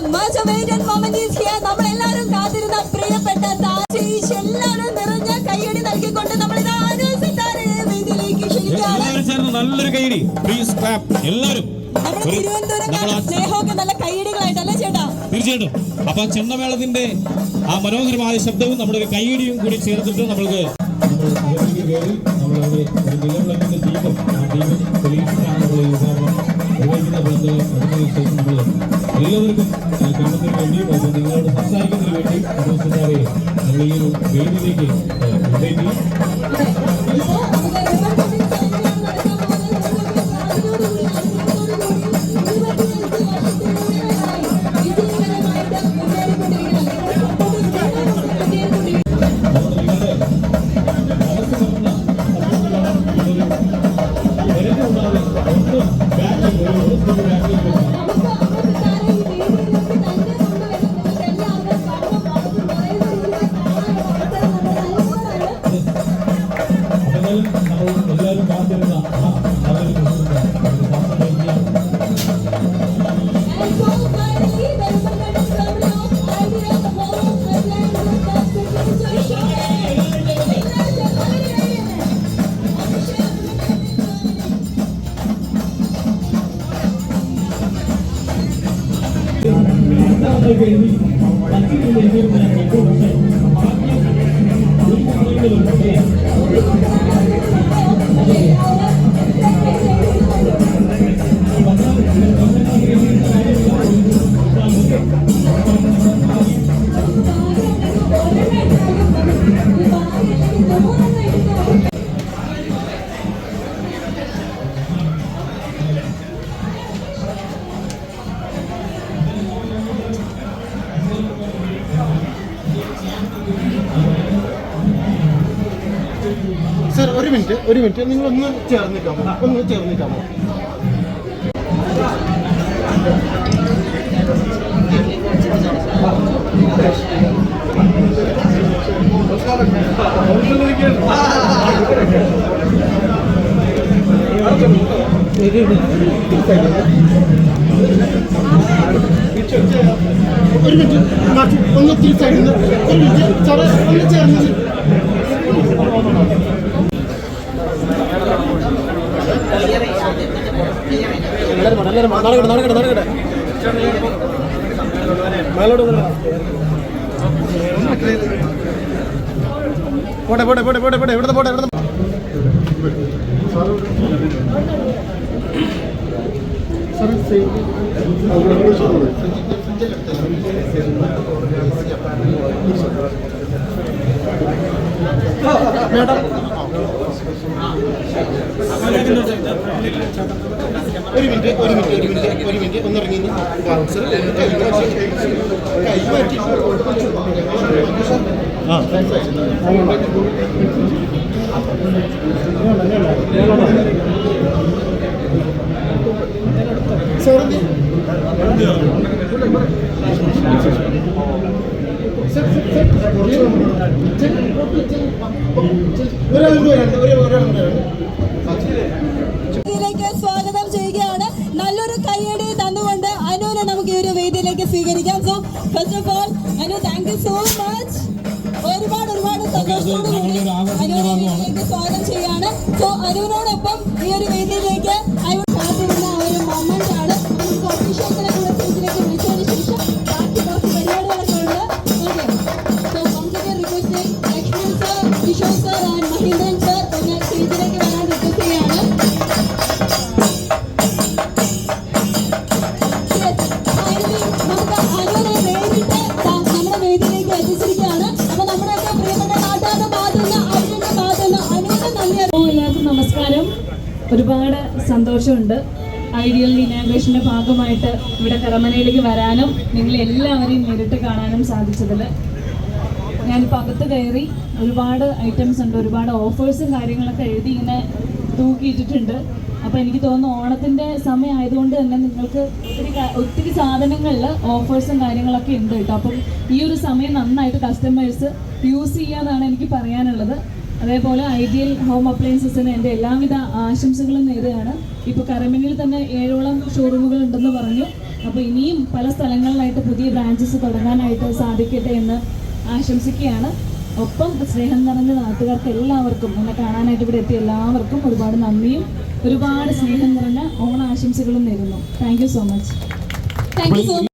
much awaited moment is here. നമ്മളെല്ലാവരും കാത്തിരുന്ന പ്രിയപ്പെട്ട താജേഷ് എല്ലാവരും നിറഞ്ഞ കൈയടി നൽകിക്കൊണ്ട് നമ്മളിതാ അനു സിത്താരയെ വേദിയിലേക്ക് ക്ഷണിക്കുകയാണ്. നല്ലൊരു കൈയടി പ്ലീസ് ക്ലാപ്പ് എല്ലാവരും. നമ്മുടെ തിരുവനന്തപുരം സ്നേഹമൊക്കെ നല്ല കൈയടികളായിട്ടല്ലേ ചേട്ടാ? തീർച്ചയായിട്ടും. അപ്പൊ ചെണ്ടമേളത്തിന്റെ ആ മനോഹരമായ ശബ്ദവും നമ്മുടെ കൈയടിയും കൂടി ചേർത്തിട്ട് നമ്മൾക്ക് എല്ലാവർക്കും കാണുന്നതിന് വേണ്ടിയും നിങ്ങളോട് സംസാരിക്കുന്നതിന് വേണ്ടിയും നമ്മൾ ഈ ഒരു വേദിയിലേക്ക് എല്ലാവരും കാത്തിരുന്ന സർ ഒരു മിനിറ്റ് നിങ്ങളൊന്ന് ചേർന്നിക്കാമോ? ഒരു മിനിറ്റ് ഒന്ന് തിരിച്ചായിരുന്നു. ഒരു മിനിറ്റ് സാറേ ഒന്ന് ചേർന്ന് നടക്കട്ടെ മേലോട്ട് പോട്ടെ എവിടുത്തെ പോട്ടെ മേഡം ഒരു മിനിറ്റ് ഒന്നിറങ്ങി ബൗൺസർ കൈമാറ്റി സ്വാഗതം ചെയ്യുകയാണ്. നല്ലൊരു കൈയടി തന്നുകൊണ്ട് അനുവിനെ നമുക്ക് ഈ ഒരു വേദിയിലേക്ക് സ്വീകരിക്കാം. So first of all Anu, thank you so much. ഒരുപാട് സന്തോഷത്തോടുകൂടി അനുവിനെ വേദിയിലേക്ക് സ്വാഗതം ചെയ്യാണ്. സോ അനുവിനോടൊപ്പം ഈ ഒരു വേദിയിലേക്ക് കാത്തിരുന്ന ഒരു മൊമെന്റ് ആണ്. നമുക്ക് ഒഫീഷ്യൽസിനെ കൂടെ സ്റ്റേജിലേക്ക് വിളിച്ചതിന് ശേഷം ബാക്കി കുറച്ച് പരിപാടികളൊക്കെ ഉണ്ട്. Okay, so complete requesting Lakshman sir, Kishore sir and Mahendran sir ഒന്ന് സ്റ്റേജിലേക്ക് വരാൻ റിക്വസ്റ്റ് ചെയ്യാണ്. എല്ലാവർക്കും നമസ്കാരം. ഒരുപാട് സന്തോഷമുണ്ട് ഐഡിയൽ ഇനാഗ്രേഷൻ്റെ ഭാഗമായിട്ട് ഇവിടെ കരമനയിലേക്ക് വരാനും നിങ്ങളെല്ലാവരെയും നേരിട്ട് കാണാനും സാധിച്ചതിൽ. ഞാനിപ്പോൾ അകത്ത് കയറി ഒരുപാട് ഐറ്റംസ് ഉണ്ട്, ഒരുപാട് ഓഫേഴ്സും കാര്യങ്ങളൊക്കെ എഴുതി ഇങ്ങനെ തൂക്കിയിട്ടിട്ടുണ്ട്. അപ്പോൾ എനിക്ക് തോന്നുന്നു ഓണത്തിൻ്റെ സമയം ആയതുകൊണ്ട് തന്നെ നിങ്ങൾക്ക് ഒത്തിരി സാധനങ്ങളിൽ ഓഫേഴ്സും കാര്യങ്ങളൊക്കെ ഉണ്ട് കേട്ടോ. അപ്പം ഈ ഒരു സമയം നന്നായിട്ട് കസ്റ്റമേഴ്സ് യൂസ് ചെയ്യാന്നാണ് എനിക്ക് പറയാനുള്ളത്. അതേപോലെ ഐഡിയൽ ഹോം അപ്ലയൻസസിന് എൻ്റെ എല്ലാവിധ ആശംസകളും നേരുകയാണ്. ഇപ്പോൾ കരമനയിൽ തന്നെ 7ഓളം ഷോറൂമുകൾ ഉണ്ടെന്ന് പറഞ്ഞു. അപ്പോൾ ഇനിയും പല സ്ഥലങ്ങളിലായിട്ട് പുതിയ ബ്രാഞ്ചസ് തുടങ്ങാനായിട്ട് സാധിക്കട്ടെ എന്ന് ആശംസിക്കുകയാണ്. ഒപ്പം സ്നേഹം നിറഞ്ഞ നാട്ടുകാർക്ക് എല്ലാവർക്കും എന്നെ കാണാനായിട്ട് ഇവിടെ എത്തിയ എല്ലാവർക്കും ഒരുപാട് നന്ദിയും ഒരുപാട് സ്നേഹം നിറഞ്ഞ ഓണാശംസകളും നേരുന്നു. Thank you so much. Thank you so